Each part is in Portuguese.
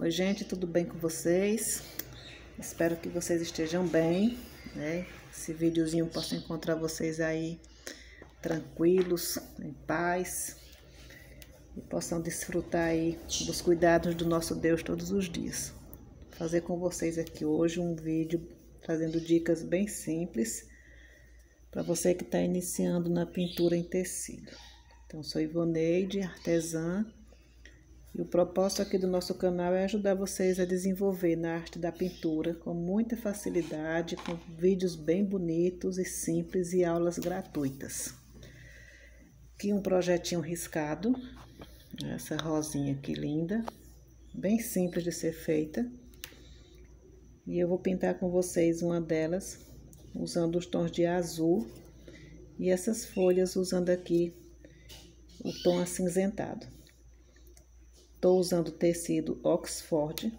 Oi, gente, tudo bem com vocês? Espero que vocês estejam bem, né? Esse videozinho possa encontrar vocês aí tranquilos, em paz, e possam desfrutar aí dos cuidados do nosso Deus todos os dias. Vou fazer com vocês aqui hoje um vídeo trazendo dicas bem simples para você que está iniciando na pintura em tecido. Então, sou Ivoneide, artesã. E o propósito aqui do nosso canal é ajudar vocês a desenvolver na arte da pintura com muita facilidade, com vídeos bem bonitos e simples e aulas gratuitas. Aqui um projetinho riscado, essa rosinha aqui linda, bem simples de ser feita. E eu vou pintar com vocês uma delas usando os tons de azul e essas folhas usando aqui o tom acinzentado. Estou usando tecido Oxford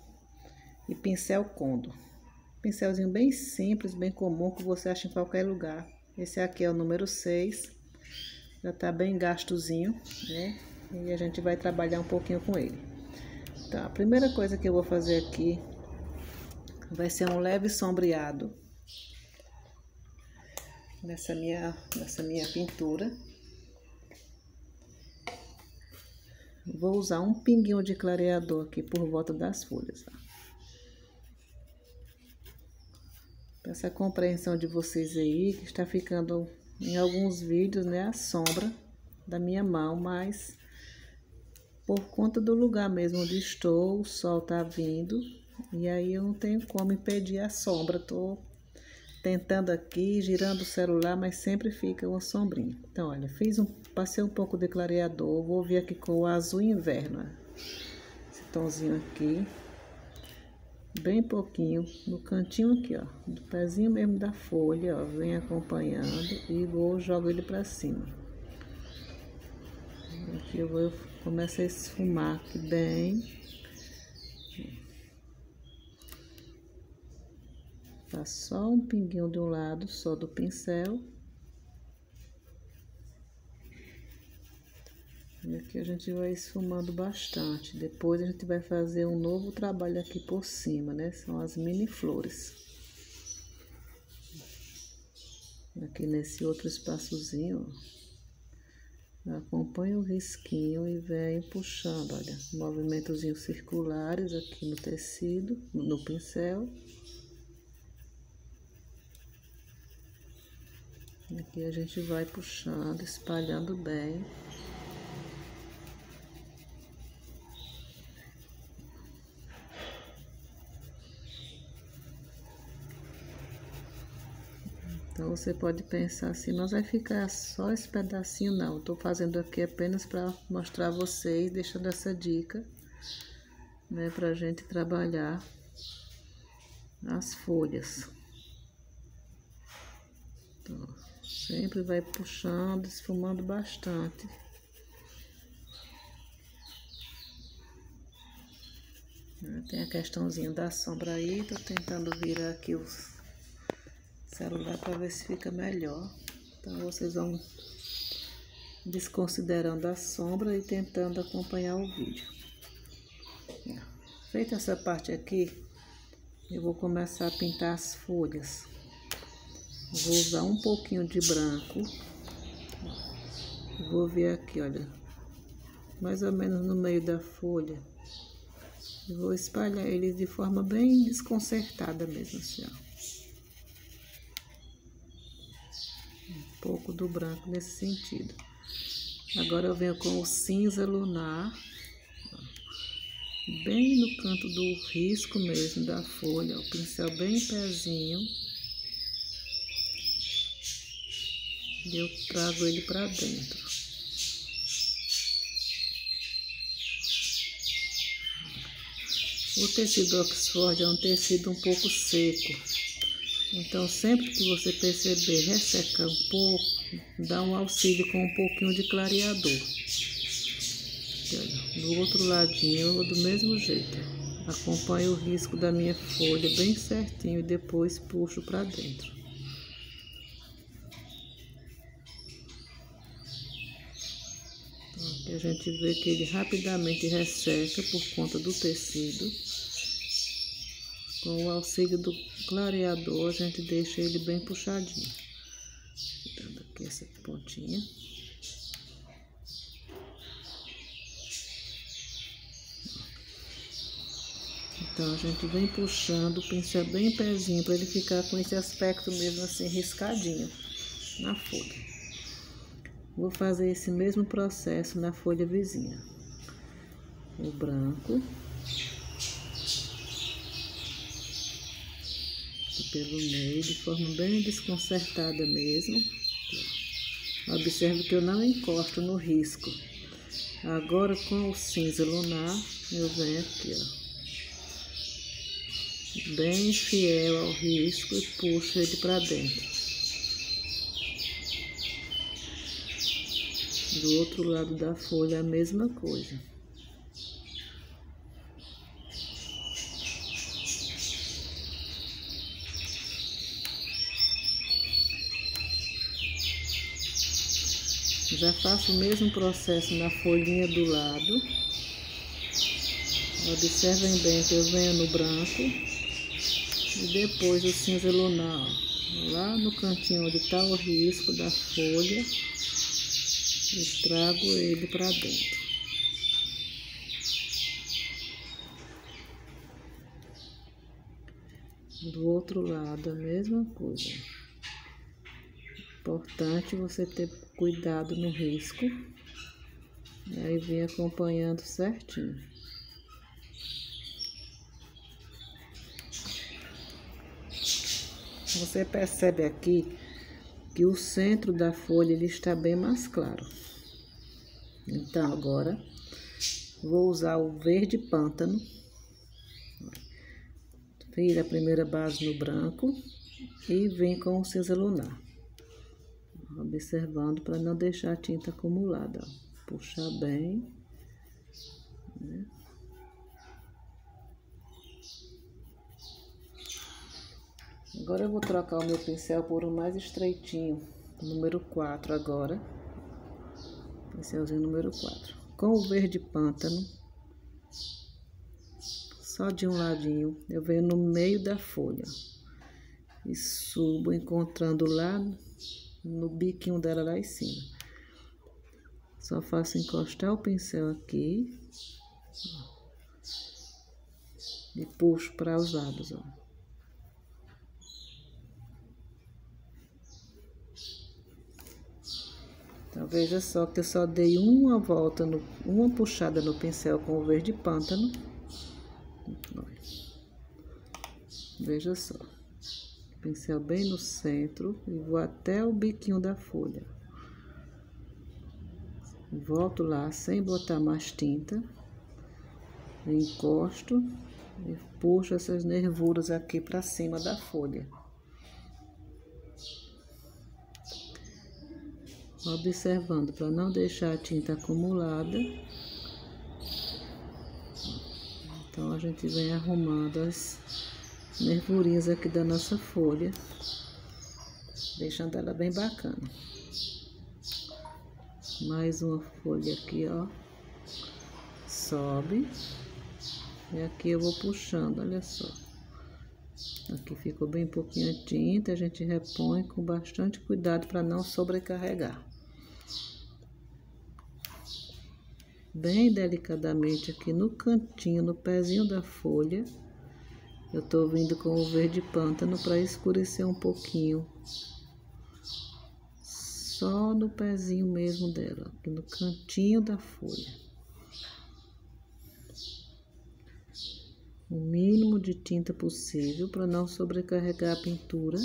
e pincel Condo. Pincelzinho bem simples, bem comum, que você acha em qualquer lugar. Esse aqui é o número 6. Já tá bem gastozinho, né? E a gente vai trabalhar um pouquinho com ele. Então, a primeira coisa que eu vou fazer aqui vai ser um leve sombreado nessa minha pintura. Vou usar um pinguinho de clareador aqui por volta das folhas. Para essa compreensão de vocês aí, que está ficando em alguns vídeos, né, a sombra da minha mão, mas por conta do lugar mesmo onde estou, o sol tá vindo, e aí eu não tenho como impedir a sombra. Tô tentando aqui, girando o celular, mas sempre fica uma sombrinha. Então, olha, passei um pouco de clareador, vou vir aqui com o azul inverno, ó. Esse tomzinho aqui, bem pouquinho, no cantinho aqui, ó, do pezinho mesmo da folha, ó, vem acompanhando e jogo ele pra cima. Aqui eu vou começar a esfumar aqui bem. Tá só um pinguinho de um lado, só do pincel. E aqui a gente vai esfumando bastante. Depois a gente vai fazer um novo trabalho aqui por cima, né? São as mini flores. Aqui nesse outro espaçozinho, ó, acompanha o risquinho e vem puxando, olha, movimentozinhos circulares aqui no tecido, no pincel. Aqui a gente vai puxando, espalhando bem. Então, você pode pensar assim, mas vai ficar só esse pedacinho? Não, eu tô fazendo aqui apenas para mostrar a vocês, deixando essa dica, né, pra gente trabalhar as folhas. Então, sempre vai puxando, esfumando bastante. Tem a questãozinha da sombra aí, tô tentando virar aqui o celular para ver se fica melhor. Então, vocês vão desconsiderando a sombra e tentando acompanhar o vídeo. Feita essa parte aqui, eu vou começar a pintar as folhas. Vou usar um pouquinho de branco. Vou vir aqui, olha, mais ou menos no meio da folha. E vou espalhar ele de forma bem desconcertada mesmo, assim, ó. Um pouco do branco nesse sentido. Agora eu venho com o cinza lunar, bem no canto do risco mesmo da folha, o pincel bem em pezinho. E eu trago ele para dentro. O tecido Oxford é um tecido um pouco seco. Então, sempre que você perceber ressecar um pouco, dá um auxílio com um pouquinho de clareador. E olha, do outro ladinho, eu vou do mesmo jeito. Acompanho o risco da minha folha bem certinho e depois puxo para dentro. E a gente vê que ele rapidamente resseca por conta do tecido. Com o auxílio do clareador, a gente deixa ele bem puxadinho. Dando aqui essa pontinha. Então, a gente vem puxando o pincel bem pezinho, para ele ficar com esse aspecto mesmo assim, riscadinho na folha. Vou fazer esse mesmo processo na folha vizinha. O branco. Pelo meio, de forma bem desconcertada mesmo. Observe que eu não encosto no risco. Agora, com o cinza lunar, eu venho aqui, ó. Bem fiel ao risco e puxo ele para dentro. Do outro lado da folha, a mesma coisa. Já faço o mesmo processo na folhinha do lado. Observem bem que eu venho no branco e depois o cinza lunar, ó, lá no cantinho onde está o risco da folha, e trago ele para dentro. Do outro lado a mesma coisa. Importante você ter cuidado no risco. E aí vem acompanhando certinho. Você percebe aqui que o centro da folha ele está bem mais claro. Então agora vou usar o verde pântano. Fiz a primeira base no branco e vem com o cinza lunar. Observando para não deixar a tinta acumulada. Puxar bem, né? Agora eu vou trocar o meu pincel por um mais estreitinho, número 4 agora. Pincelzinho número 4. Com o verde pântano, só de um ladinho, eu venho no meio da folha e subo encontrando lá no biquinho dela lá em cima. Só faço encostar o pincel aqui e puxo para os lados, ó. Então, veja só que eu só dei uma volta, uma puxada no pincel com o verde pântano. Veja só. Pincel bem no centro e vou até o biquinho da folha. Volto lá sem botar mais tinta. Encosto e puxo essas nervuras aqui para cima da folha. Observando para não deixar a tinta acumulada. Então, a gente vem arrumando as nervurinhas aqui da nossa folha, deixando ela bem bacana. Mais uma folha aqui, ó. Sobe. E aqui eu vou puxando, olha só. Aqui ficou bem pouquinho de tinta, a gente repõe com bastante cuidado para não sobrecarregar. Bem delicadamente aqui no cantinho, no pezinho da folha, eu tô vindo com o verde pântano para escurecer um pouquinho. Só no pezinho mesmo dela, aqui no cantinho da folha. O mínimo de tinta possível para não sobrecarregar a pintura.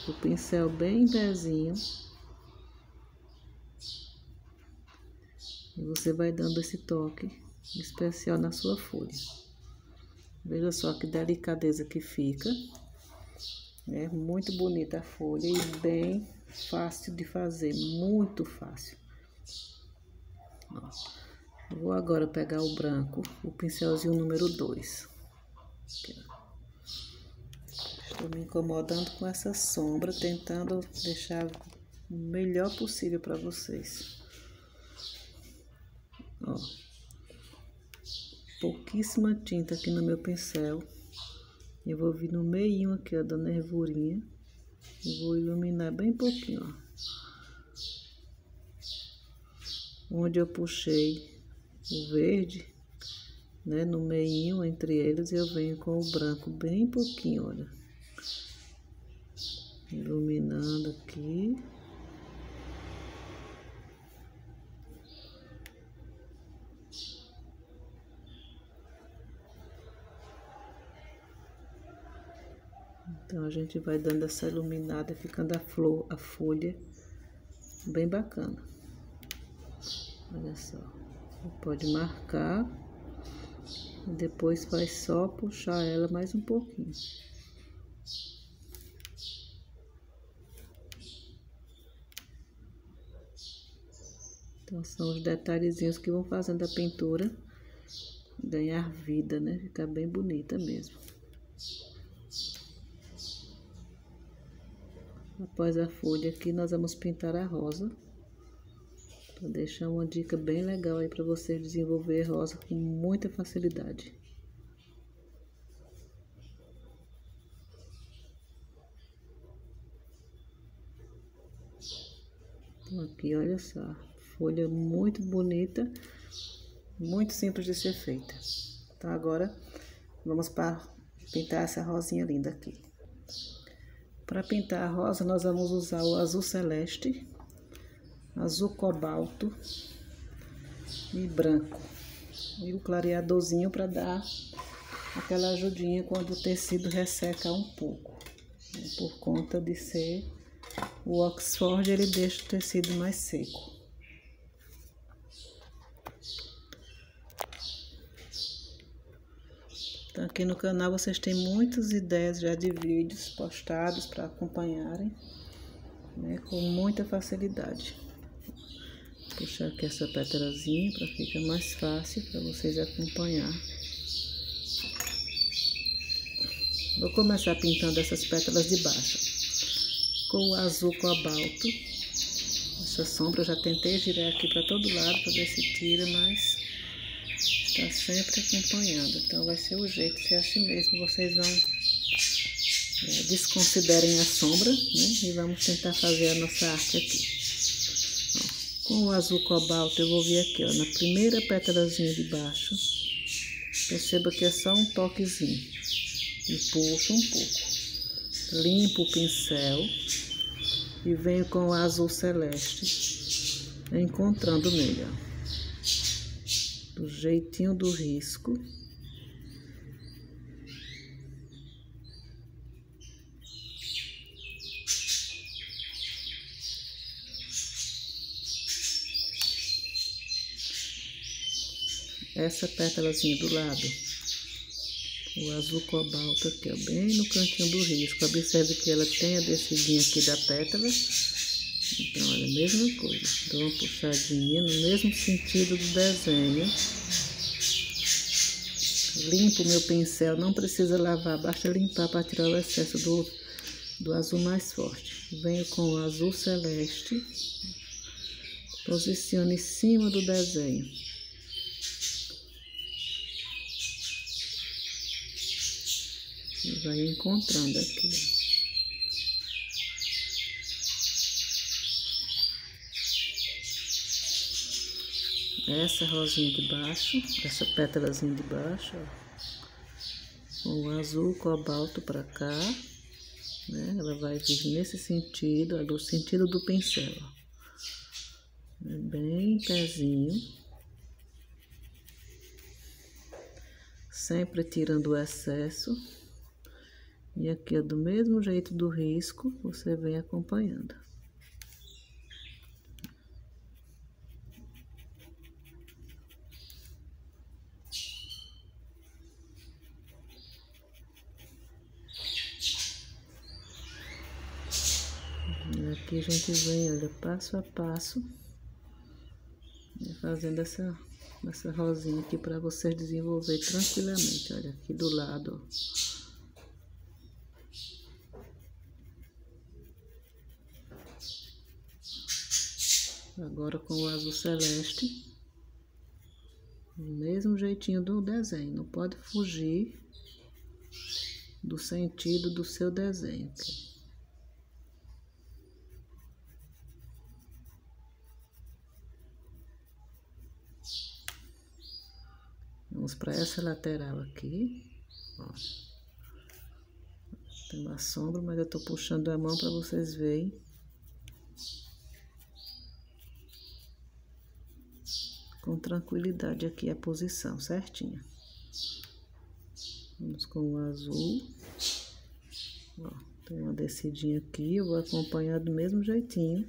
O pincel bem pezinho. E você vai dando esse toque especial na sua folha. Veja só que delicadeza que fica. É muito bonita a folha e bem fácil de fazer, muito fácil. Ó, vou agora pegar o branco, o pincelzinho número 2. Estou me incomodando com essa sombra, tentando deixar o melhor possível para vocês. Ó, pouquíssima tinta aqui no meu pincel. Eu vou vir no meinho aqui, ó, da nervurinha. E vou iluminar bem pouquinho, ó. Onde eu puxei o verde, né, no meinho entre eles, eu venho com o branco bem pouquinho, olha. Iluminando aqui. Então, a gente vai dando essa iluminada, ficando a folha bem bacana. Olha só. Você pode marcar e depois vai só puxar ela mais um pouquinho. Então, são os detalhezinhos que vão fazendo a pintura ganhar vida, né? Ficar bem bonita mesmo. Após a folha aqui, nós vamos pintar a rosa. Vou deixar uma dica bem legal aí para você desenvolver rosa com muita facilidade. Então, aqui, olha só. Folha muito bonita, muito simples de ser feita. Então, agora, vamos para pintar essa rosinha linda aqui. Para pintar a rosa, nós vamos usar o azul celeste, azul cobalto e branco. E o clareadorzinho para dar aquela ajudinha quando o tecido resseca um pouco. Por conta de ser o Oxford, ele deixa o tecido mais seco. Então, aqui no canal vocês têm muitas ideias já de vídeos postados para acompanharem, né, com muita facilidade. Vou puxar aqui essa pétalazinha para ficar mais fácil para vocês acompanhar. Vou começar pintando essas pétalas de baixo com o azul cobalto. Essa sombra eu já tentei girar aqui para todo lado para ver se tira, mas está sempre acompanhando. Então vai ser o jeito, se é assim mesmo. Vocês vão desconsiderem a sombra, né? E vamos tentar fazer a nossa arte aqui. Ó, com o azul cobalto eu vou vir aqui, ó, na primeira pétalazinha de baixo. Perceba que é só um toquezinho. E puxo um pouco. Limpo o pincel e venho com o azul celeste, encontrando nele, ó, do jeitinho do risco. Essa pétalazinha do lado, o azul cobalto aqui, ó, bem no cantinho do risco. Observe que ela tem a descidinha aqui da pétala. Então, olha, a mesma coisa. Dou uma puxadinha no mesmo sentido do desenho. Limpo o meu pincel, não precisa lavar, basta limpar para tirar o excesso do azul mais forte. Venho com o azul celeste, posiciono em cima do desenho. E vai encontrando aqui. Essa rosinha de baixo, essa pétalazinha de baixo, ó, com o azul cobalto para cá, né? Ela vai vir nesse sentido, ó, do sentido do pincel, ó. Bem pezinho, sempre tirando o excesso. E aqui, ó, do mesmo jeito do risco, você vem acompanhando. E aqui a gente vem, olha, passo a passo, fazendo essa rosinha aqui para vocês desenvolver tranquilamente. Olha, aqui do lado, ó. Agora com o azul celeste, Do mesmo jeitinho do desenho, não pode fugir do sentido do seu desenho. Vamos para essa lateral aqui, ó. Tem uma sombra, mas eu tô puxando a mão para vocês verem. Com tranquilidade aqui a posição certinha. Vamos com o azul. Ó, tem uma descidinha aqui, eu vou acompanhar do mesmo jeitinho.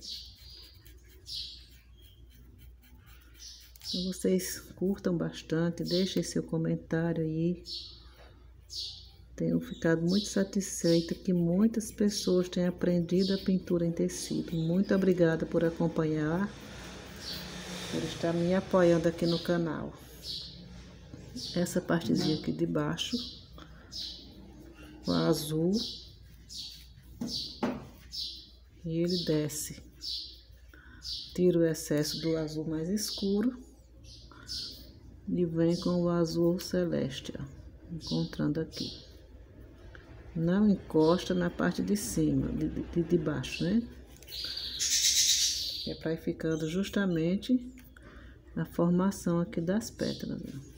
Então vocês curtam bastante, deixem seu comentário aí. Tenho ficado muito satisfeita que muitas pessoas têm aprendido a pintura em tecido. Muito obrigada por acompanhar, por estar me apoiando aqui no canal. Essa partezinha aqui de baixo, o azul, e ele desce. Tira o excesso do azul mais escuro e vem com o azul celeste, ó, encontrando aqui. Não encosta na parte de cima, de baixo, né? É para ir ficando justamente a formação aqui das pétalas, ó.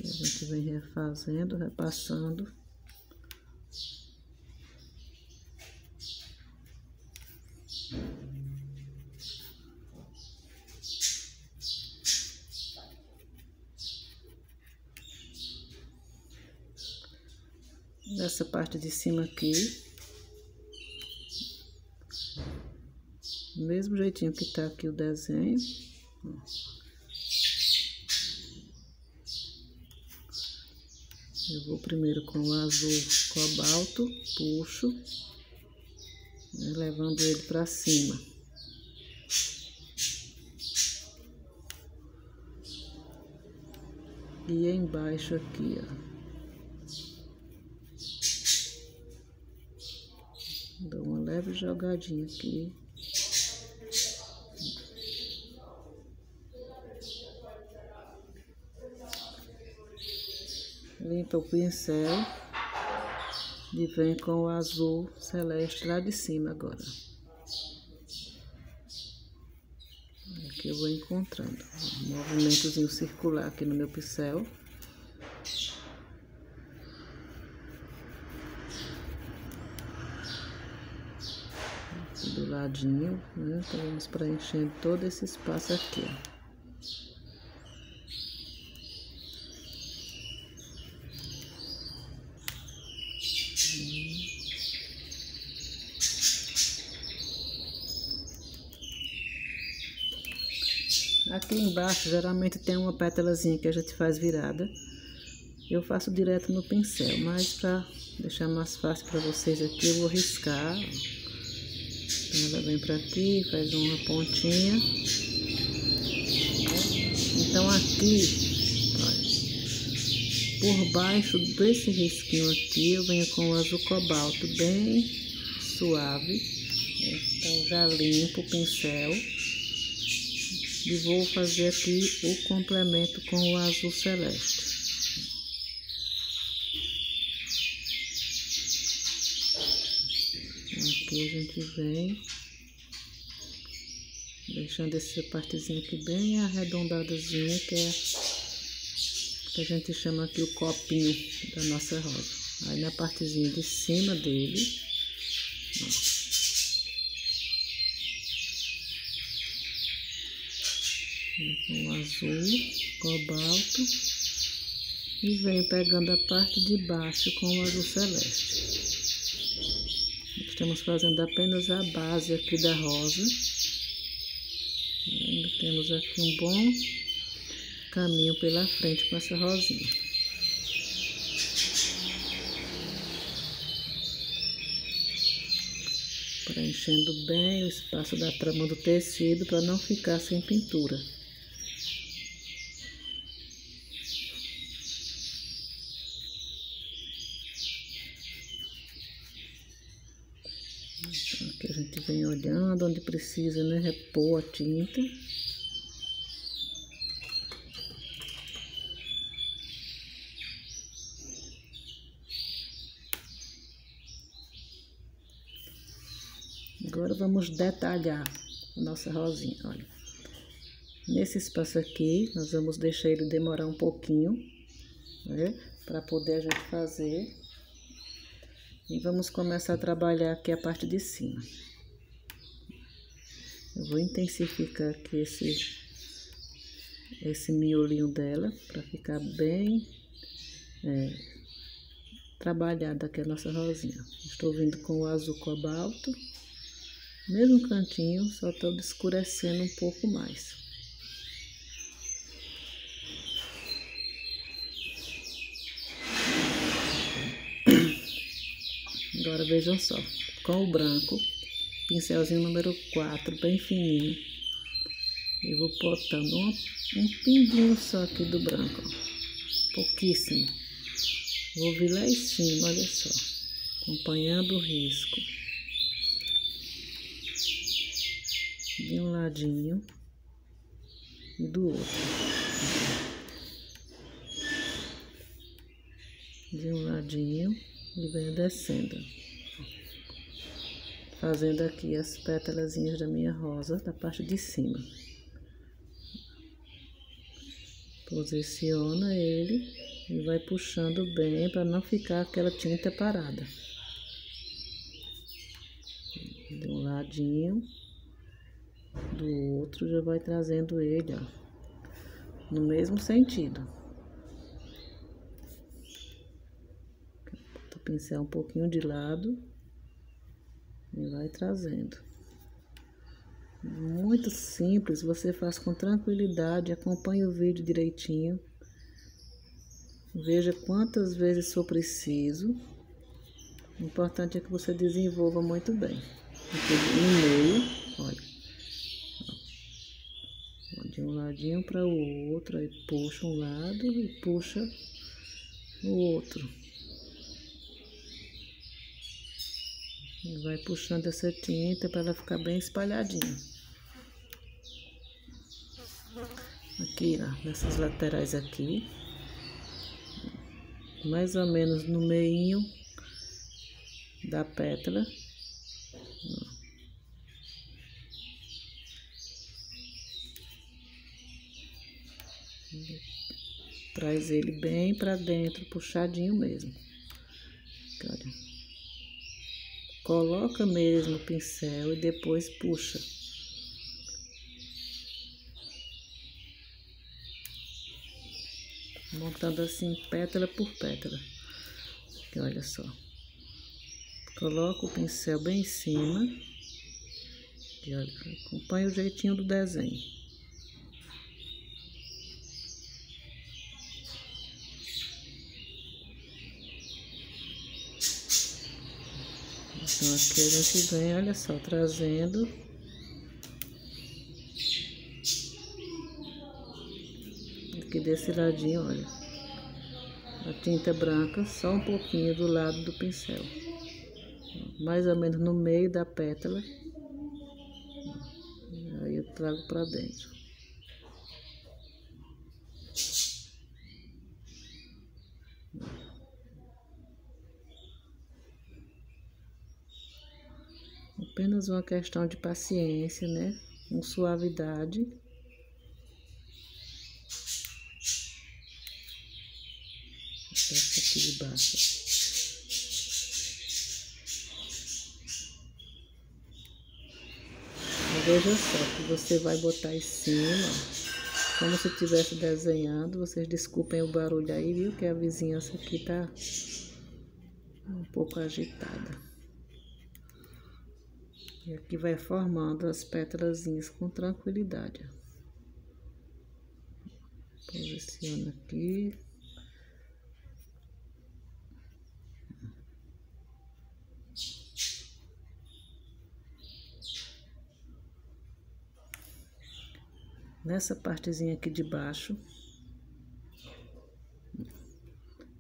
A gente vem refazendo, repassando. Nessa parte de cima aqui, do mesmo jeitinho que tá aqui o desenho, ó. Eu vou primeiro com o azul cobalto, puxo, né, levando ele para cima. E embaixo aqui, ó. Dou uma leve jogadinha aqui. Limpa o pincel e vem com o azul celeste lá de cima agora. Aqui eu vou encontrando um movimentozinho circular aqui no meu pincel. Aqui do ladinho, né? Então vamos preenchendo todo esse espaço aqui, ó. Aqui embaixo geralmente tem uma pétalazinha que a gente faz virada. Eu faço direto no pincel, mas para deixar mais fácil para vocês aqui, eu vou riscar. Então ela vem para aqui, faz uma pontinha. Então aqui, olha, por baixo desse risquinho aqui, eu venho com o azul cobalto bem suave. Então já limpo o pincel. E vou fazer aqui o complemento com o azul celeste. Aqui a gente vem deixando essa partezinha aqui bem arredondadazinha, que é que a gente chama aqui o copinho da nossa rosa. Aí na partezinha de cima dele, ó, com azul, cobalto, e venho pegando a parte de baixo com o azul celeste. Estamos fazendo apenas a base aqui da rosa. Ainda temos aqui um bom caminho pela frente com essa rosinha. Preenchendo bem o espaço da trama do tecido para não ficar sem pintura. Aqui a gente vem colocando onde precisa, né, repor a tinta. Agora vamos detalhar a nossa rosinha, olha. Nesse espaço aqui, nós vamos deixar ele demorar um pouquinho, né, para poder a gente fazer. E vamos começar a trabalhar aqui a parte de cima. Eu vou intensificar aqui esse miolinho dela, para ficar bem trabalhada aqui a nossa rosinha. Estou vindo com o azul cobalto. Mesmo cantinho, só estou escurecendo um pouco mais. Agora vejam só, com o branco, pincelzinho número 4, bem fininho. Eu vou botando um pinguinho só aqui do branco, ó, pouquíssimo. Vou vir lá em cima, olha só, acompanhando o risco. De um ladinho e do outro. De um ladinho e venho descendo. Fazendo aqui as pétalazinhas da minha rosa, da parte de cima. Posiciona ele e vai puxando bem para não ficar aquela tinta parada. De um ladinho. Do outro já vai trazendo ele, ó, no mesmo sentido. Bota o pincel um pouquinho de lado e vai trazendo. Muito simples, você faz com tranquilidade, acompanhe o vídeo direitinho. Veja quantas vezes for preciso. O importante é que você desenvolva muito bem. Aqui no meio, olha. De um ladinho para o outro, aí puxa um lado e puxa o outro. E vai puxando essa tinta para ela ficar bem espalhadinha. Aqui, ó, nessas laterais aqui. Mais ou menos no meinho da pétala. Traz ele bem pra dentro, puxadinho mesmo. Olha. Coloca mesmo o pincel e depois puxa. Montando assim, pétala por pétala. Aqui, olha só. Coloca o pincel bem em cima. E olha, acompanha o jeitinho do desenho. Então, aqui a gente vem, olha só, trazendo. Aqui desse ladinho, olha. A tinta branca, só um pouquinho do lado do pincel. Mais ou menos no meio da pétala. Aí eu trago pra dentro. Apenas uma questão de paciência, né? Com suavidade. Essa aqui de baixo. Veja só que você vai botar em cima, como se estivesse desenhando. Vocês desculpem o barulho aí, viu? Que a vizinhança aqui tá um pouco agitada. E aqui vai formando as pétalazinhas com tranquilidade. Posiciona aqui. Nessa partezinha aqui de baixo,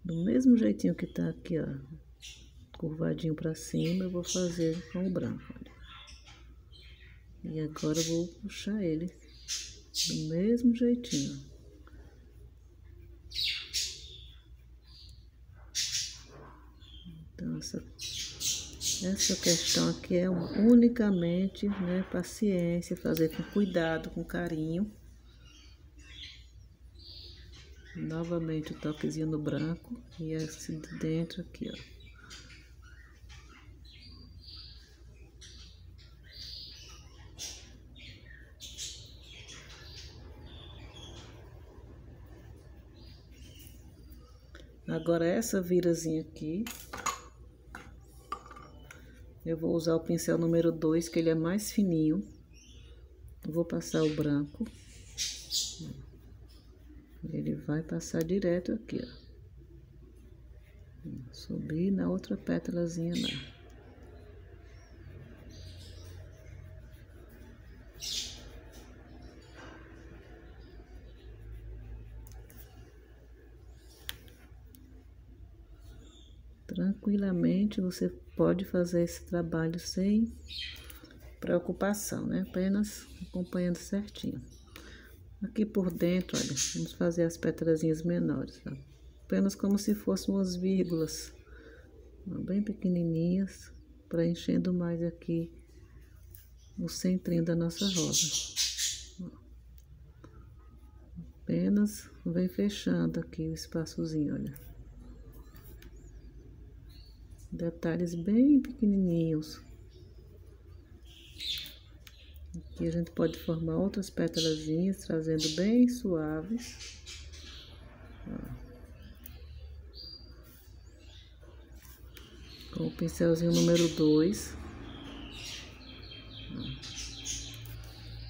do mesmo jeitinho que tá aqui, ó, curvadinho pra cima, eu vou fazer com o branco, olha. E agora eu vou puxar ele do mesmo jeitinho. Então, essa questão aqui é unicamente, né, paciência, fazer com cuidado, com carinho. Novamente o toquezinho no branco e esse de dentro aqui, ó. Agora essa virazinha aqui, eu vou usar o pincel número 2, que ele é mais fininho. Vou passar o branco. Ele vai passar direto aqui, ó. Subir na outra pétalazinha lá. Tranquilamente você pode fazer esse trabalho sem preocupação, né? Apenas acompanhando certinho. Aqui por dentro, olha, vamos fazer as pétalazinhas menores, ó. Apenas como se fossem umas vírgulas, ó, bem pequenininhas, preenchendo mais aqui o centrinho da nossa rosa. Ó. Apenas vem fechando aqui o espaçozinho, olha. Detalhes bem pequenininhos. Aqui a gente pode formar outras pétalazinhas, trazendo bem suaves. Com o pincelzinho número 2.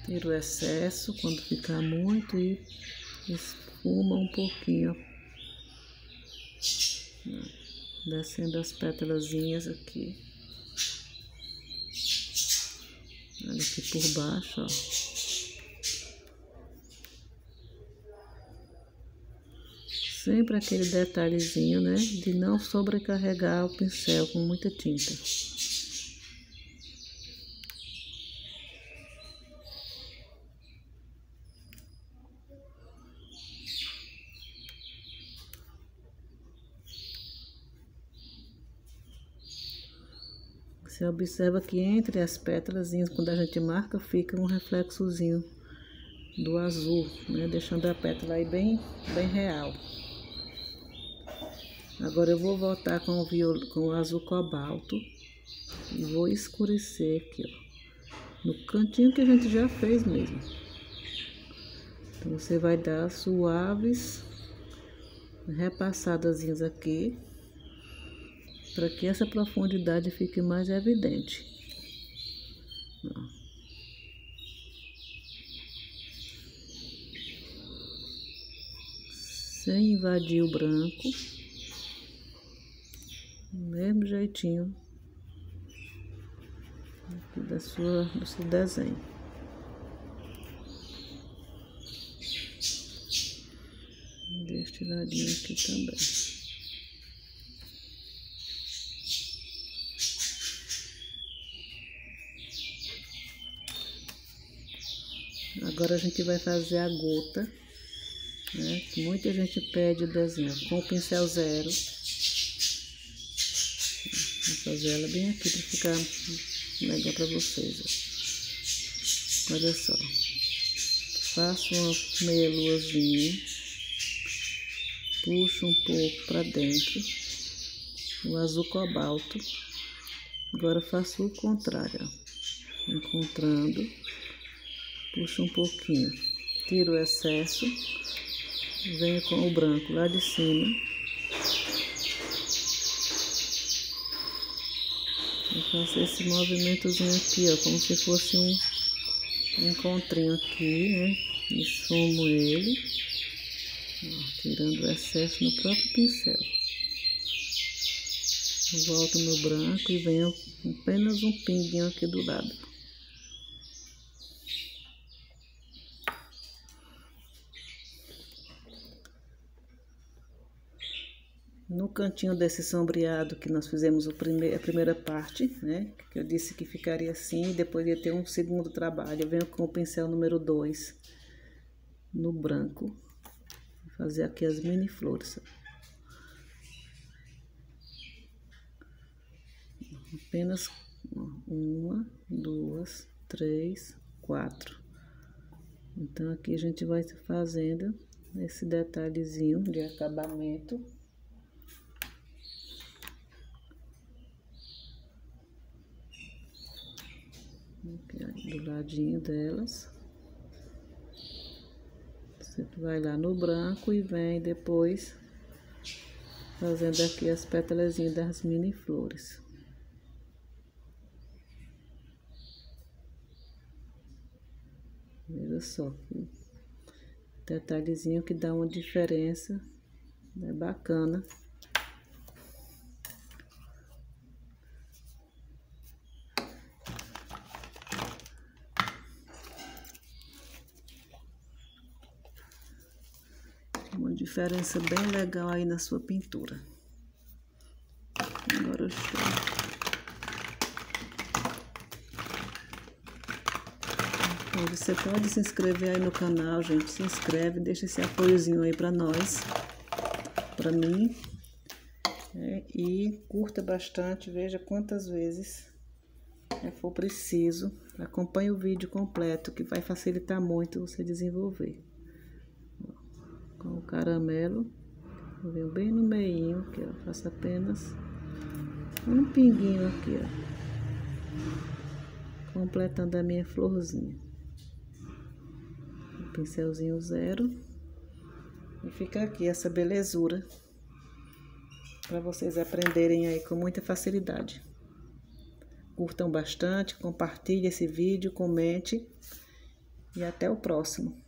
Tira o excesso quando ficar muito e esfuma um pouquinho. Descendo as pétalazinhas aqui. Olha aqui por baixo, ó. Sempre aquele detalhezinho, né? De não sobrecarregar o pincel com muita tinta. Você observa que entre as pétalazinhas, quando a gente marca, fica um reflexozinho do azul, né? Deixando a pétala aí bem real. Agora eu vou voltar com o azul cobalto e vou escurecer aqui, ó, no cantinho que a gente já fez mesmo. Então você vai dar suaves repassadazinhas aqui, para que essa profundidade fique mais evidente. Ó. Sem invadir o branco, do mesmo jeitinho aqui do seu desenho. Deste ladinho aqui também. Agora a gente vai fazer a gota, né? Muita gente pede o desenho com o pincel 0. Vou fazer ela bem aqui para ficar legal para vocês, ó. Olha só. Faço uma meia luazinha, puxo um pouco para dentro, o azul cobalto. Agora faço o contrário, ó. Encontrando. Puxo um pouquinho, tiro o excesso, venho com o branco lá de cima. E faço esse movimentozinho aqui, ó, como se fosse um encontrinho aqui, né? Esfumo ele, ó, tirando o excesso no próprio pincel. Volto no branco e venho apenas um pinguinho aqui do lado. no cantinho desse sombreado que nós fizemos a primeira parte, né? Que eu disse que ficaria assim, depois ia ter um segundo trabalho. Eu venho com o pincel número 2 no branco, vou fazer aqui as mini flores. Apenas 1, 2, 3, 4. Então, aqui a gente vai fazendo esse detalhezinho de acabamento. Aqui, do ladinho delas. Você vai lá no branco e vem depois fazendo aqui as pétalazinhas das mini flores. Veja só, detalhezinho que dá uma diferença, é bacana. Uma diferença bem legal aí na sua pintura. Agora eu chego. Você pode se inscrever aí no canal, gente. Se inscreve, deixa esse apoiozinho aí pra nós, pra mim. E curta bastante, veja quantas vezes for preciso. Acompanhe o vídeo completo, que vai facilitar muito você desenvolver. Com o caramelo, eu venho bem no meinho, aqui, ó. Faço apenas um pinguinho aqui, ó. Completando a minha florzinha. Pincelzinho 0 e fica aqui essa belezura para vocês aprenderem aí com muita facilidade. Curtam bastante, compartilhem esse vídeo, comente e até o próximo.